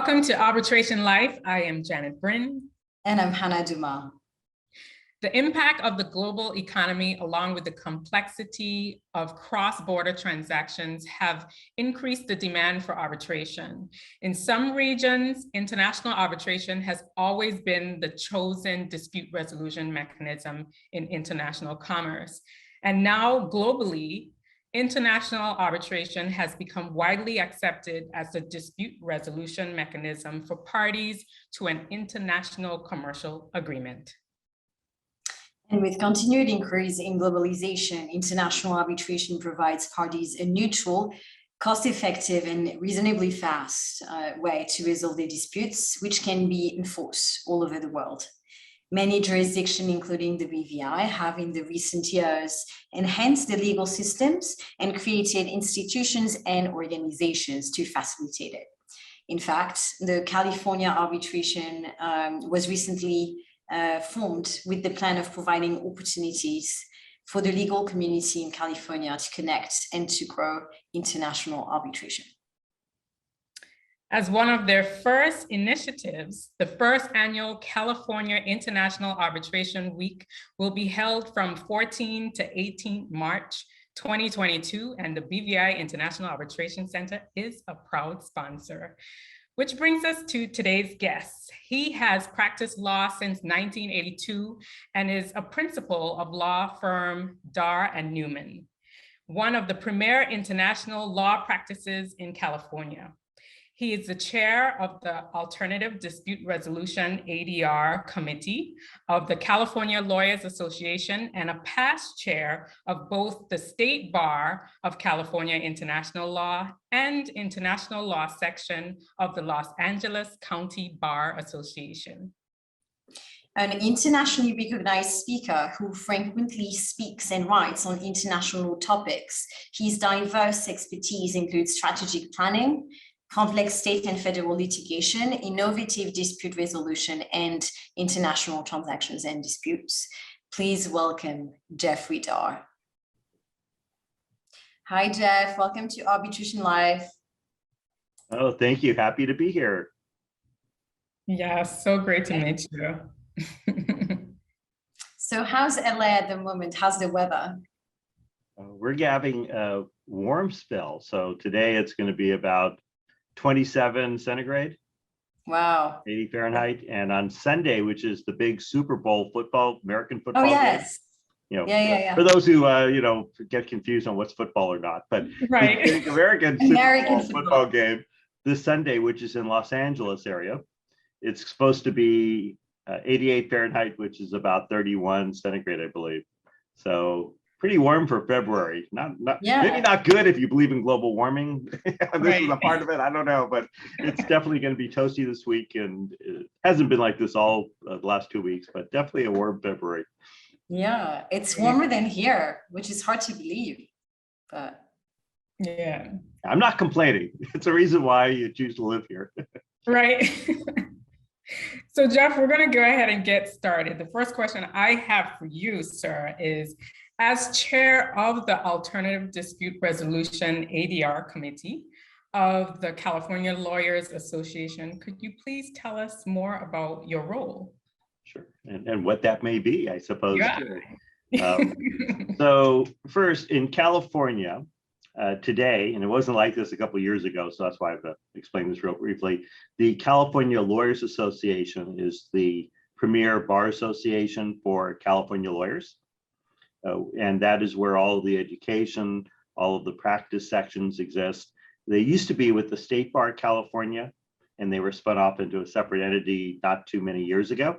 Welcome to Arbitration Life. I am Janet Bryn. And I'm Hannah Duma. The impact of the global economy, along with the complexity of cross-border transactions, have increased the demand for arbitration. In some regions, international arbitration has always been the chosen dispute resolution mechanism in international commerce. And now globally, international arbitration has become widely accepted as the dispute resolution mechanism for parties to an international commercial agreement. And with continued increase in globalization, international arbitration provides parties a neutral, cost-effective, and reasonably fast way to resolve their disputes, which can be enforced all over the world. Many jurisdictions, including the BVI, have in the recent years enhanced the legal systems and created institutions and organizations to facilitate it. In fact, the California arbitration was recently formed with the plan of providing opportunities for the legal community in California to connect and to grow international arbitration. As one of their first initiatives, the first annual California International Arbitration Week will be held from 14 to 18 March 2022, and the BVI International Arbitration Center is a proud sponsor. Which brings us to today's guest. He has practiced law since 1982 and is a principal of law firm Dar and Newman, one of the premier international law practices in California. He is the chair of the Alternative Dispute Resolution ADR Committee of the California Lawyers Association and a past chair of both the State Bar of California International Law and International Law section of the Los Angeles County Bar Association. An internationally recognized speaker who frequently speaks and writes on international topics. His diverse expertise includes strategic planning, complex state and federal litigation, innovative dispute resolution, and international transactions and disputes. Please welcome Jeffrey Dar. Hi, Jeff. Welcome to Arbitration Live. Oh, thank you. Happy to be here. Yeah, so great to meet you. So how's LA at the moment? How's the weather? We're having a warm spell. So today it's going to be about 27 centigrade. Wow. 80 Fahrenheit. And on Sunday, which is the big Super Bowl football, American football game, for those who get confused on what's football or not, but right. the big American football game this Sunday, which is in Los Angeles area, it's supposed to be 88 Fahrenheit, which is about 31 centigrade, I believe. So pretty warm for February. Maybe not good if you believe in global warming. This is a part of it. I don't know, but it's definitely going to be toasty this week, and it hasn't been like this all the last 2 weeks, but definitely a warm February. Yeah, it's warmer than here, which is hard to believe, but yeah, I'm not complaining. It's a reason why you choose to live here. Right. So Jeff, we're going to go ahead and get started. The first question I have for you, sir, is as chair of the Alternative Dispute Resolution ADR Committee of the California Lawyers Association, could you please tell us more about your role? Sure, and what that may be, I suppose. Yeah. So first, in California today, and it wasn't like this a couple of years ago, so that's why I have to explain this real briefly. The California Lawyers Association is the premier bar association for California lawyers. And that is where all of the education, all of the practice sections exist. They used to be with the State Bar of California, and they were spun off into a separate entity not too many years ago.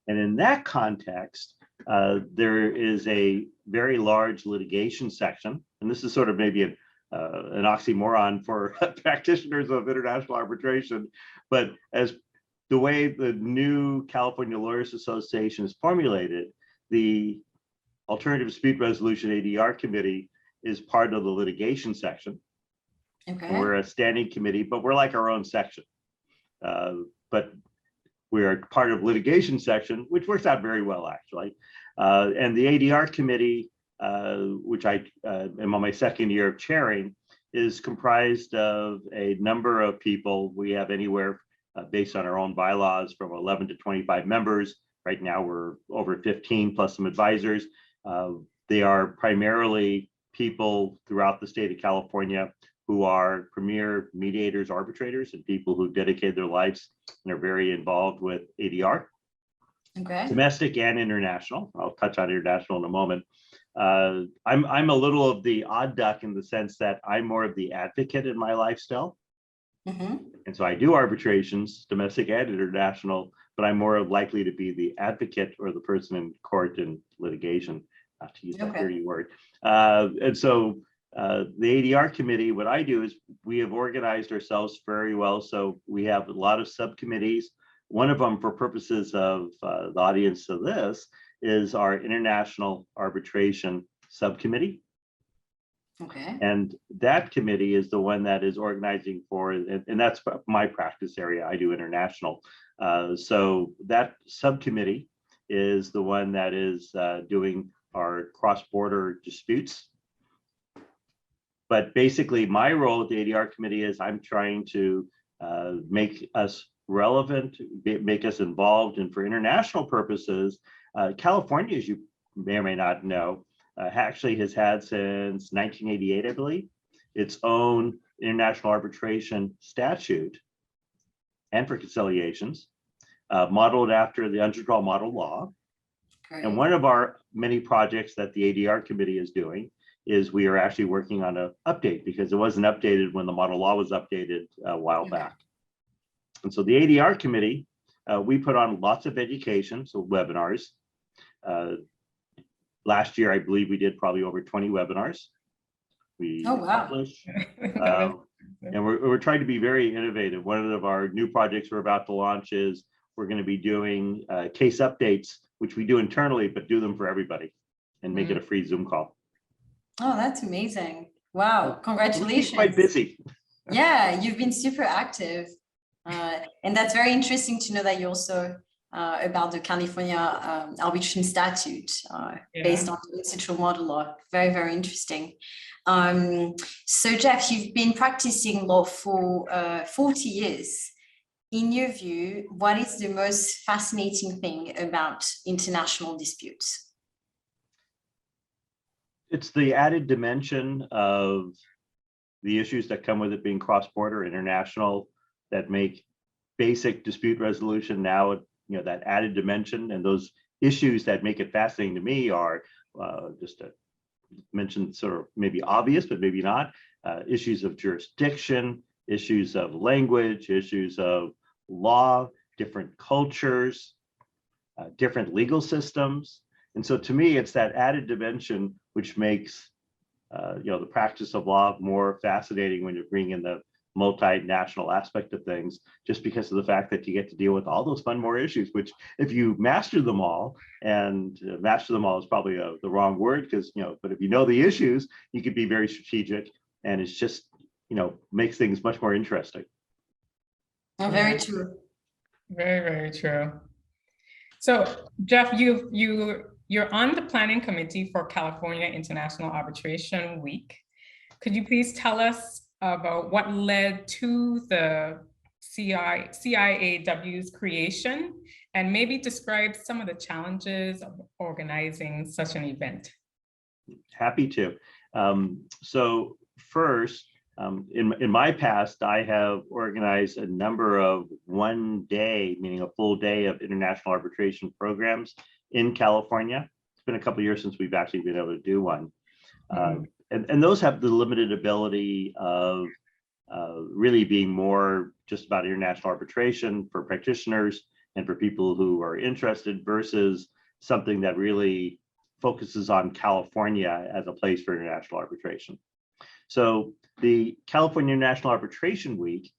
And in that context, there is a very large litigation section, and this is sort of maybe an oxymoron for practitioners of international arbitration, but as the way the new California Lawyers Association is formulated, the Alternative Dispute Resolution ADR Committee is part of the litigation section. Okay. We're a standing committee, but we're like our own section. But we are part of litigation section, which works out very well, actually. And the ADR committee, which I am on my second year of chairing, is comprised of a number of people. We have anywhere based on our own bylaws from 11 to 25 members. Right now we're over 15 plus some advisors. They are primarily people throughout the state of California who are premier mediators, arbitrators, and people who dedicated their lives and are very involved with ADR. Okay. Domestic and international. I'll touch on international in a moment. I'm a little of the odd duck in the sense that I'm more of the advocate in my lifestyle. Mm-hmm. And so I do arbitrations, domestic and international, but I'm more likely to be the advocate or the person in court and litigation, not to use that dirty word. And so the ADR committee, what I do is we have organized ourselves very well. So we have a lot of subcommittees. One of them, for purposes of the audience of this, is our International Arbitration Subcommittee. Okay. And that committee is the one that is organizing for, and that's my practice area. I do international. So that subcommittee is the one that is doing our cross-border disputes. But basically my role at the ADR committee is I'm trying to make us relevant, make us involved. And for international purposes, California, as you may or may not know, actually has had since 1988, I believe, its own international arbitration statute and for conciliations, modeled after the UNCITRAL model law. Great. And one of our many projects that the ADR committee is doing is we are actually working on an update because it wasn't updated when the model law was updated a while back. And so the ADR committee, we put on lots of education, so webinars. Last year, I believe we did probably over 20 webinars. We publish, and we're trying to be very innovative. One of our new projects we're about to launch is we're going to be doing case updates, which we do internally, but do them for everybody and make it a free Zoom call. Oh, that's amazing. Wow. Congratulations. Quite busy. Yeah, you've been super active. And that's very interesting to know that you also about the California arbitration statute based on the UNCITRAL model law. Very, very interesting. So Jeff, you've been practicing law for 40 years. In your view, what is the most fascinating thing about international disputes? It's the added dimension of the issues that come with it being cross-border, international, that make basic dispute resolution now, that added dimension. And those issues that make it fascinating to me are just to mention sort of maybe obvious, but maybe not, issues of jurisdiction, issues of language, issues of law, different cultures, different legal systems. And so to me, it's that added dimension which makes the practice of law more fascinating when you bring in the multinational aspect of things, just because of the fact that you get to deal with all those fun more issues, which if you master them all, and master them all is probably the wrong word, because but if you know the issues, you could be very strategic, and it's just makes things much more interesting. Oh, very true. Very, very true. So Jeff, you're on the planning committee for California International Arbitration Week. Could you please tell us about what led to the CIAW's creation, and maybe describe some of the challenges of organizing such an event? Happy to. So first, in my past, I have organized a number of one-day, meaning a full day of international arbitration programs in California. It's been a couple of years since we've actually been able to do one. And those have the limited ability of really being more just about international arbitration for practitioners and for people who are interested, versus something that really focuses on California as a place for international arbitration. So the California International Arbitration Week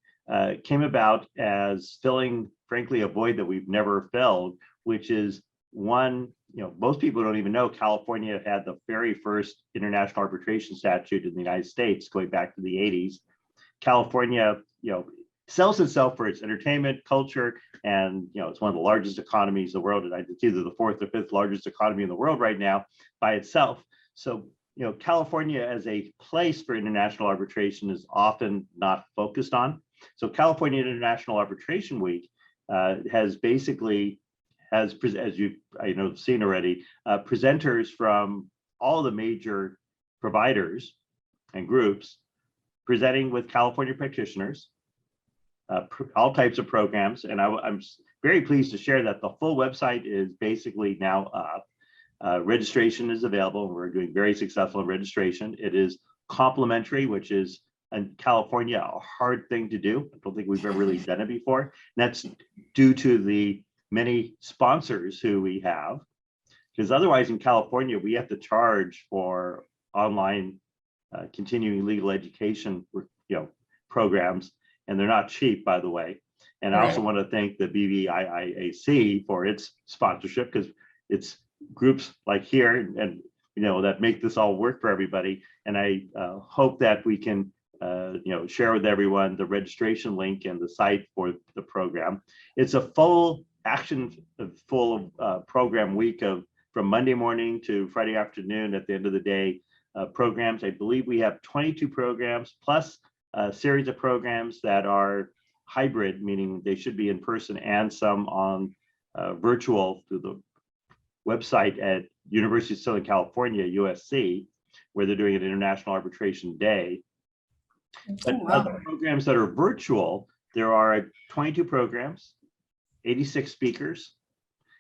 came about as filling, frankly, a void that we've never filled, which is one, most people don't even know California had the very first international arbitration statute in the United States going back to the 80s. California, sells itself for its entertainment, culture, and it's one of the largest economies in the world. And it's either the fourth or fifth largest economy in the world right now by itself. So California as a place for international arbitration is often not focused on. So California International Arbitration Week has basically, as you've seen already, presenters from all the major providers and groups presenting with California practitioners, all types of programs. And I'm very pleased to share that the full website is basically now up. Registration is available, and we're doing very successful in registration. It is complimentary, which is in California a hard thing to do. I don't think we've ever really done it before. And that's due to the many sponsors who we have, because otherwise in California we have to charge for online continuing legal education programs, and they're not cheap, by the way. And I also want to thank the BVIAC for its sponsorship, because it's groups like here and that make this all work for everybody. And I hope that we can share with everyone the registration link and the site for the program. It's a full program week from Monday morning to Friday afternoon. At the end of the day, programs. I believe we have 22 programs plus a series of programs that are hybrid, meaning they should be in person, and some on virtual through the website at University of Southern California, USC, where they're doing an International Arbitration Day. But other programs that are virtual, there are 22 programs, 86 speakers.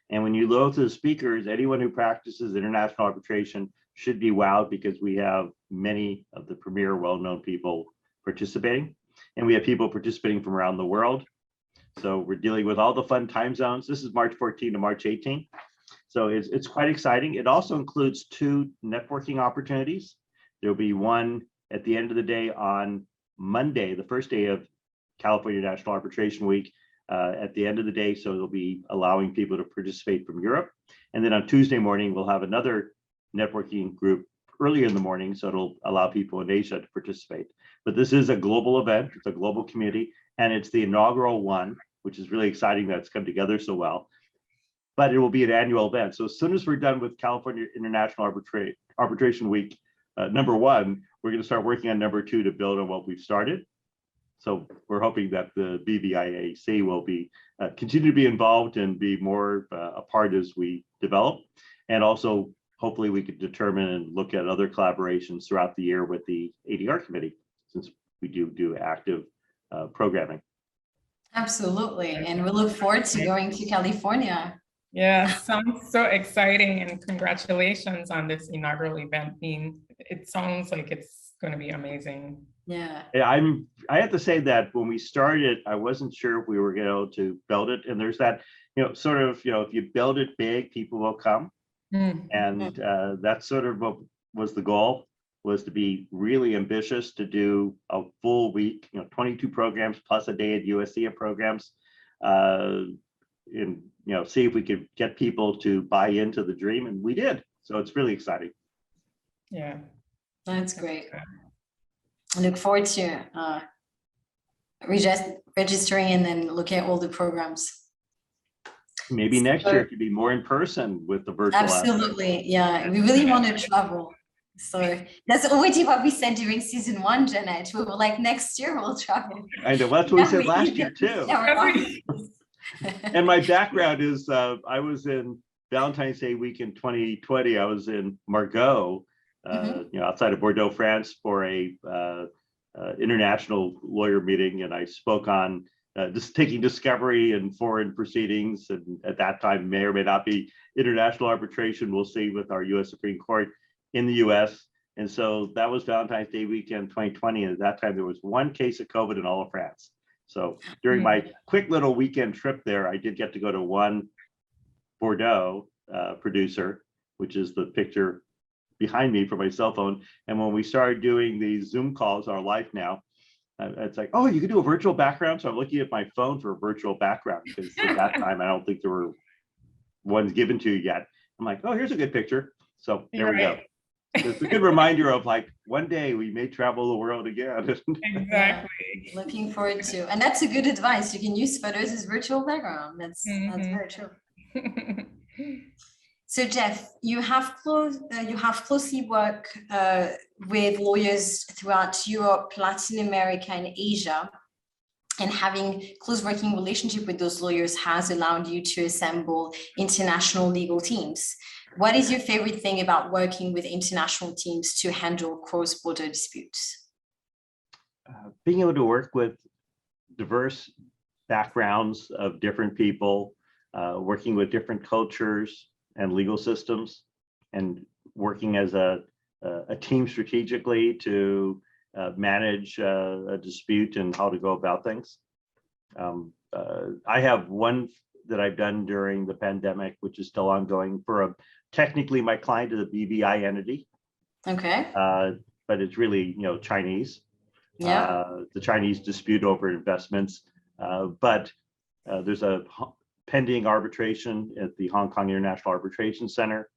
And when you look to the speakers, anyone who practices international arbitration should be wowed, because we have many of the premier well-known people participating. And we have people participating from around the world. So we're dealing with all the fun time zones. This is March 14 to March 18. So it's quite exciting. It also includes 2 networking opportunities. There'll be one at the end of the day on Monday, the first day of California National Arbitration Week, at the end of the day. So it'll be allowing people to participate from Europe. And then on Tuesday morning, we'll have another networking group earlier in the morning. So it'll allow people in Asia to participate. But this is a global event. It's a global community, and it's the inaugural one, which is really exciting that it's come together so well. But it will be an annual event. So as soon as we're done with California International Arbitration Week, number 1, we're going to start working on number 2 to build on what we've started. So we're hoping that the BVIAC will be continue to be involved and be more a part as we develop. And also, hopefully we could determine and look at other collaborations throughout the year with the ADR committee, since we do active programming. Absolutely. And we look forward to going to California. Yeah, sounds so exciting, and congratulations on this inaugural event. It sounds like it's going to be amazing. Yeah. I have to say that when we started, I wasn't sure if we were going to build it. And there's that, if you build it big, people will come. And that's sort of what was the goal, was to be really ambitious, to do a full week, 22 programs plus a day at USC of programs. And see if we could get people to buy into the dream, and we did. So it's really exciting. Yeah, that's great. I look forward to registering and then looking at all the programs. Maybe next year it could be more in person with the virtual. Absolutely, yeah. We really want to travel. So that's already what we said during season 1, Jeanette. We were like, next year we'll travel. I know, that's what we said last year too. And my background is I was in Valentine's Day week in 2020. I was in Margaux, outside of Bordeaux, France, for a international lawyer meeting, and I spoke on just taking discovery and foreign proceedings. And at that time, may or may not be international arbitration. We'll see with our U.S. Supreme Court in the U.S. And so that was Valentine's Day weekend 2020. And at that time, there was 1 case of COVID in all of France. So during my quick little weekend trip there, I did get to go to one Bordeaux producer, which is the picture behind me from my cell phone. And when we started doing these Zoom calls, our life now, it's like, oh, you can do a virtual background. So I'm looking at my phone for a virtual background, because at that time, I don't think there were ones given to you yet. I'm like, oh, here's a good picture. So there we go. It's a good reminder of like, one day we may travel the world again. Exactly. Looking forward to, and that's a good advice. You can use photos as virtual background. That's very true. So Jeff, you have closely worked with lawyers throughout Europe, Latin America, and Asia. And having close working relationship with those lawyers has allowed you to assemble international legal teams. What is your favorite thing about working with international teams to handle cross-border disputes? Being able to work with diverse backgrounds of different people, working with different cultures and legal systems, and working as a team strategically to manage a dispute and how to go about things. I have one that I've done during the pandemic, which is still ongoing for technically my client is a BVI entity. Okay. But it's really, Chinese. Yeah. The Chinese dispute over investments, but there's a pending arbitration at the Hong Kong International Arbitration Center.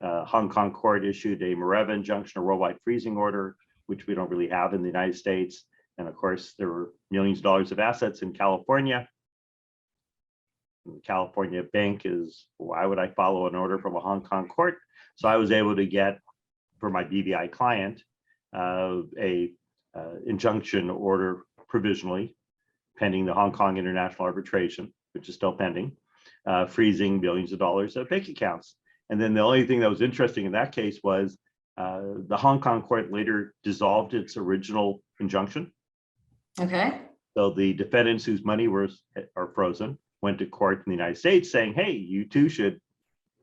Hong Kong court issued a Mareva injunction, a worldwide freezing order, which we don't really have in the United States. And of course, there were millions of dollars of assets in California. And the California bank is, why would I follow an order from a Hong Kong court? So I was able to get, for my BVI client, a injunction order provisionally pending the Hong Kong International Arbitration, which is still pending, freezing billions of dollars of bank accounts. And then the only thing that was interesting in that case was the Hong Kong court later dissolved its original injunction. Okay. So the defendants whose money are frozen went to court in the United States saying, hey, you too should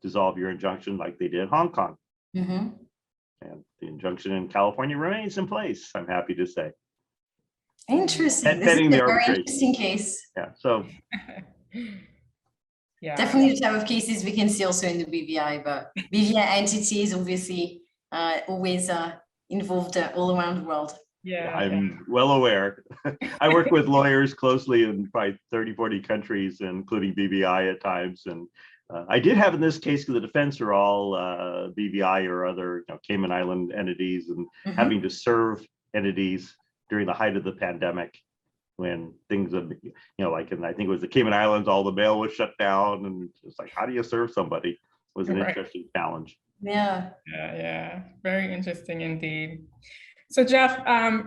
dissolve your injunction like they did in Hong Kong. Mm-hmm. And the injunction in California remains in place, I'm happy to say. Interesting. This Pending is the a very arbitration. interesting case. Yeah, so Yeah. Definitely the type of cases we can see also in the BVI, but BVI entities obviously always involved all around the world. Yeah. I'm well aware. I work with lawyers closely in probably 30, 40 countries, including BVI at times. And I did have in this case, because the defense are all BVI or other Cayman Island entities, and having to serve entities during the height of the pandemic when things have, like, and I think it was the Cayman Islands, all the mail was shut down, and it's like, how do you serve somebody? It was an interesting challenge. Yeah. Yeah. Very interesting indeed. So Jeff,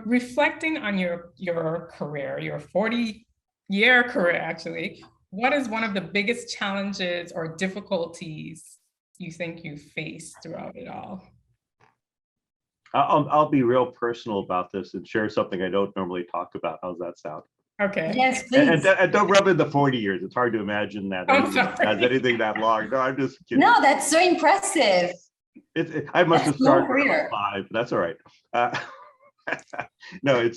reflecting on your career, your 40-year career, actually, what is one of the biggest challenges or difficulties you think you faced throughout it all? I'll be real personal about this and share something I don't normally talk about. How's that sound? Okay. Yes, please. And don't rub in the 40 years. It's hard to imagine that has anything that long. No, I'm just kidding. No, that's so impressive. I must have started career. at 5. That's all right. No,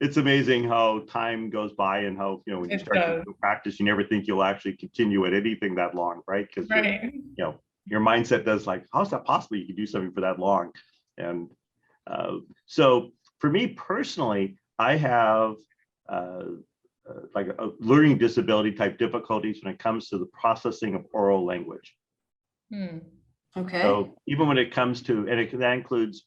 it's amazing how time goes by and how, when you start to practice, you never think you'll actually continue at anything that long, right? Because your mindset does like, how's that possible? You can do something for that long. And so for me personally, I have like a learning disability type difficulties when it comes to the processing of oral language. Okay. So even when it comes to, and that includes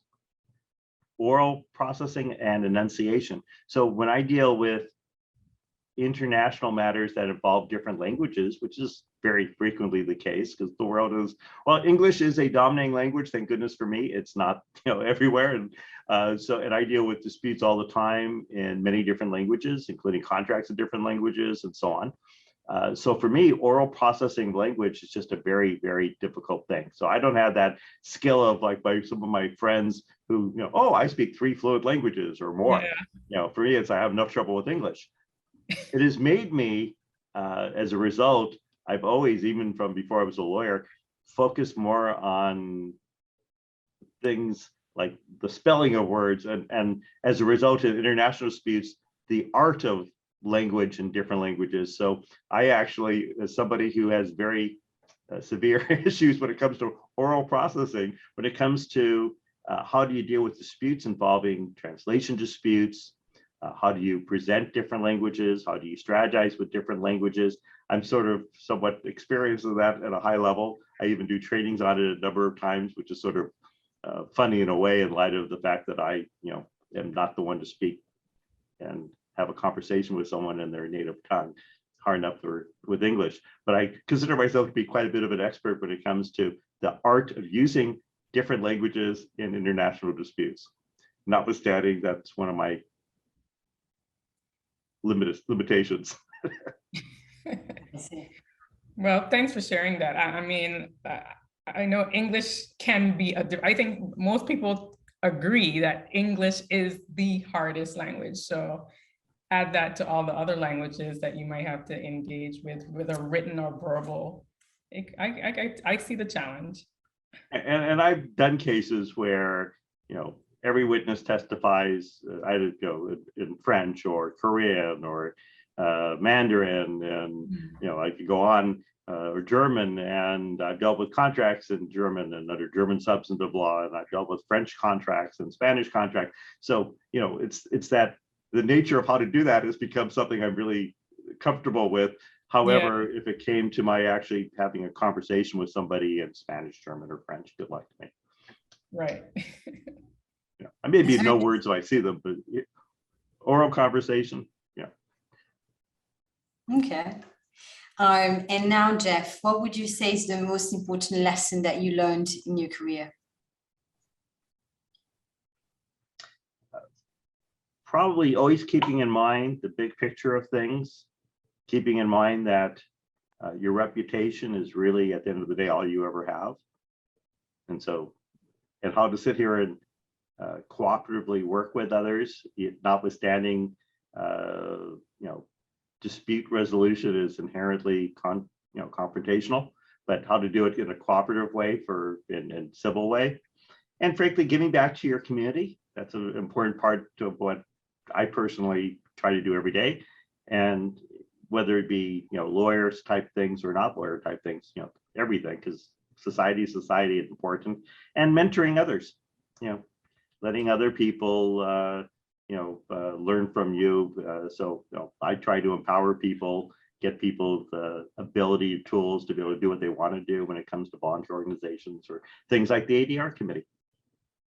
oral processing and enunciation. So when I deal with international matters that involve different languages, which is very frequently the case because the world is, well, English is a dominating language, thank goodness for me. It's not, everywhere. And and I deal with disputes all the time in many different languages, including contracts in different languages and so on. So for me, oral processing language is just a very, very difficult thing. So I don't have that skill of like by some of my friends who, oh, I speak 3 fluent languages or more. Yeah. For me, I have enough trouble with English. It has made me, as a result, I've always, even from before I was a lawyer, focused more on things like the spelling of words. And as a result of international disputes, the art of language in different languages. So I actually, as somebody who has very severe issues when it comes to oral processing, when it comes to how do you deal with disputes involving translation disputes, how do you present different languages, how do you strategize with different languages, I'm sort of somewhat experienced in that at a high level. I even do trainings on it a number of times, which is sort of funny in a way in light of the fact that I am not the one to speak and have a conversation with someone in their native tongue, hard enough with English. But I consider myself to be quite a bit of an expert when it comes to the art of using different languages in international disputes. Notwithstanding, that's one of my limitations. I see. Well, thanks for sharing that. I mean, I know English can be I think most people agree that English is the hardest language. So add that to all the other languages that you might have to engage with a written or verbal. I see the challenge. And I've done cases where, you know, every witness testifies either in French or Korean or Mandarin, and you know, I could go on, or German, and I've dealt with contracts in German and under German substantive law, and I've dealt with French contracts and Spanish contracts. So, you know, it's that the nature of how to do that has become something I'm really comfortable with. However, if it came to my actually having a conversation with somebody in Spanish, German, or French, good luck to me. Right. Yeah, I maybe no words if I see them, but oral conversation. Yeah. Okay. And now, Jeff, what would you say is the most important lesson that you learned in your career? Probably always keeping in mind the big picture of things, keeping in mind that your reputation is really, at the end of the day, all you ever have. And so, and how to sit here and cooperatively work with others, notwithstanding, you know, dispute resolution is inherently confrontational, but how to do it in a cooperative way, in civil way. And frankly, giving back to your community, that's an important part of what I personally try to do every day. And whether it be, you know, lawyers type things or not lawyer type things, you know, everything, because society is important. And mentoring others, you know, letting other people, learn from you. So, you know, I try to empower people, get people the ability, tools to be able to do what they want to do when it comes to volunteer organizations or things like the ADR committee.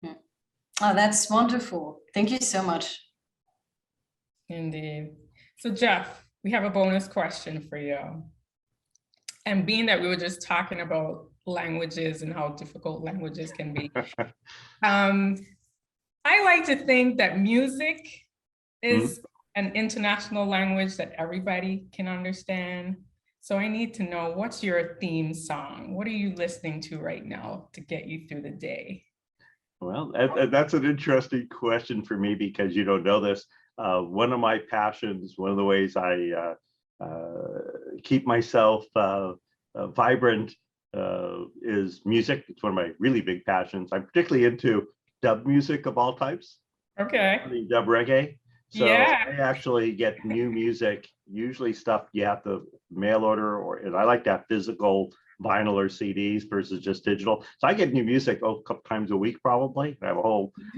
Oh, that's wonderful. Thank you so much. Indeed. So Jeff, we have a bonus question for you. And being that we were just talking about languages and how difficult languages can be, I like to think that music is an international language that everybody can understand. So I need to know, what's your theme song? What are you listening to right now to get you through the day? Well, that's an interesting question for me, because you don't know this. One of my passions, one of the ways I keep myself vibrant is music. It's one of my really big passions. I'm particularly into dub music of all types. Okay. Dub reggae. So yeah. I actually get new music, usually stuff you have to mail order, and I like to have physical vinyl or CDs versus just digital. So I get new music a couple times a week, probably. I have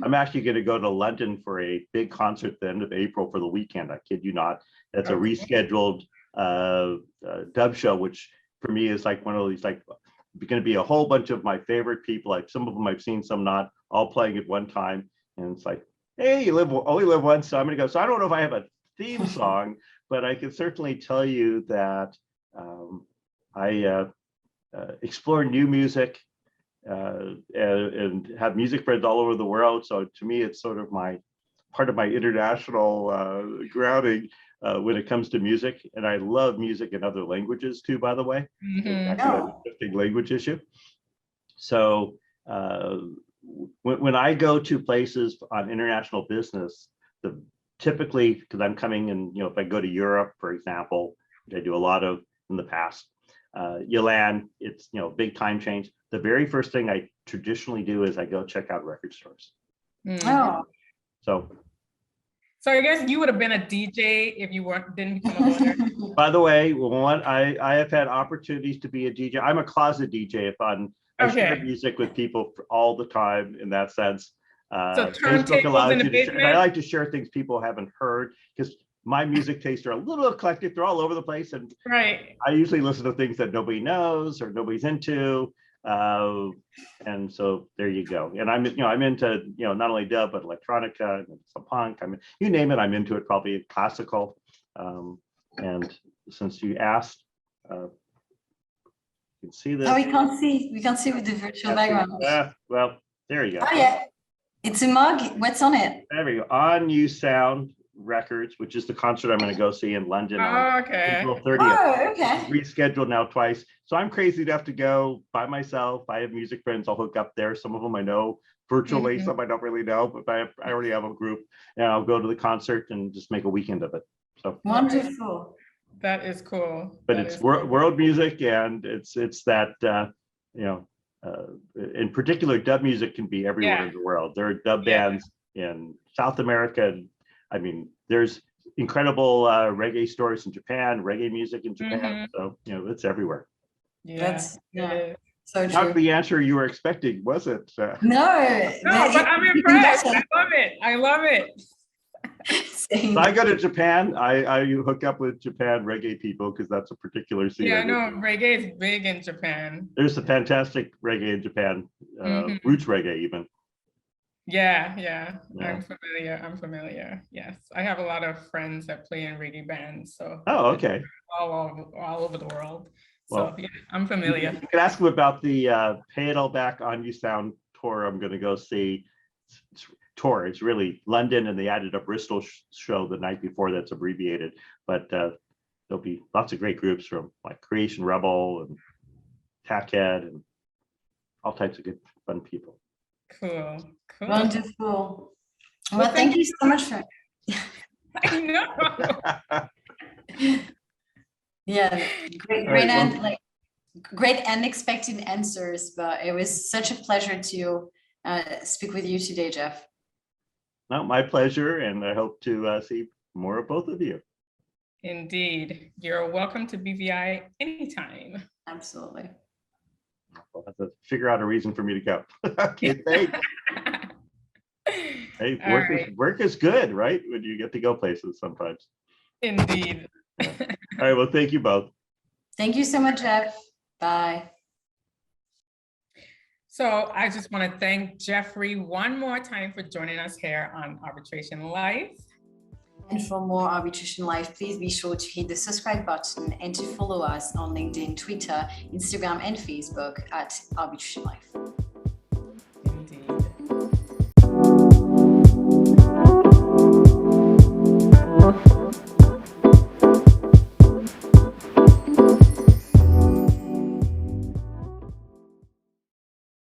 I'm actually going to go to London for a big concert at the end of April for the weekend. I kid you not. That's a rescheduled dub show, which for me is like one of these, like, going to be a whole bunch of my favorite people. Like, some of them I've seen, some not, all playing at one time. And it's like, hey, you only live once, so I'm going to go. So I don't know if I have a theme song, but I can certainly tell you that I explore new music and have music friends all over the world. So to me, it's sort of part of my international grounding when it comes to music. And I love music in other languages too, by the way. That's an interesting language issue. So when I go to places on international business, typically, because I'm coming in, you know, if I go to Europe, for example, which I do a lot of in the past, you land, it's, you know, big time change. The very first thing I traditionally do is I go check out record stores. Oh. So I guess you would have been a DJ if you didn't become a lawyer. By the way, I have had opportunities to be a DJ. I'm a closet DJ. I share music with people all the time in that sense. So Facebook allows in the you to share, and basement? I like to share things people haven't heard, because my music tastes are a little eclectic. They're all over the place, and I usually listen to things that nobody knows or nobody's into. And so there you go. And I'm into, you know, not only dub, but electronica and some punk. You name it, I'm into it, probably classical. And since you asked, You can see this. Oh, we can't see with the virtual background. Well, there you go. Oh yeah, it's a mug. What's on it? There we go. On You Sound Records, which is the concert I'm going to go see in London on Okay. April 30th. Oh, okay. Rescheduled now twice. So I'm crazy to have to go by myself. I have music friends I'll hook up there. Some of them I know virtually, some I don't really know, but I already have a group, and I'll go to the concert and just make a weekend of it. So Wonderful. That is cool. but That it's is cool. world music, and it's that you know, in particular, dub music can be everywhere in the world. There are dub bands in South America. And, I mean, there's incredible reggae stores in Japan, reggae music in Japan. So, you know, it's everywhere. That's Yeah. so Not true. the answer you were expecting, was it? No, No, but I'm impressed. I love it. I love it. Same. If I go to Japan, I hook up with Japan reggae people because that's a particular scene. Yeah, no, reggae is big in Japan. There's a fantastic reggae in Japan, roots reggae even. Yeah. Yeah. I'm familiar. Yes. I have a lot of friends that play in reggae bands. So Oh, okay. all over the world. So Well, yeah, I'm familiar. You can ask them about the Pay It All Back On You Sound tour I'm going to go see. Tour. It's really London, and they added a Bristol show the night before that's abbreviated. But there'll be lots of great groups from like Creation Rebel and Tackhead and all types of good fun people. Cool. Wonderful. Well, thank you so much for. I know. Yeah, great, All right, and like great unexpected answers, but it was such a pleasure to speak with you today, Jeff. No, my pleasure, and I hope to see more of both of you. Indeed. You're welcome to BVI anytime. Absolutely. We'll have to figure out a reason for me to go. Okay, thanks. Hey, All right. work is good, right? When you get to go places sometimes. Indeed. All right, well, thank you both. Thank you so much, Jeff. Bye. So I just want to thank Jeffrey one more time for joining us here on Arbitration Live. And for more Arbitration Live, please be sure to hit the subscribe button and to follow us on LinkedIn, Twitter, Instagram, and Facebook at Arbitration Live.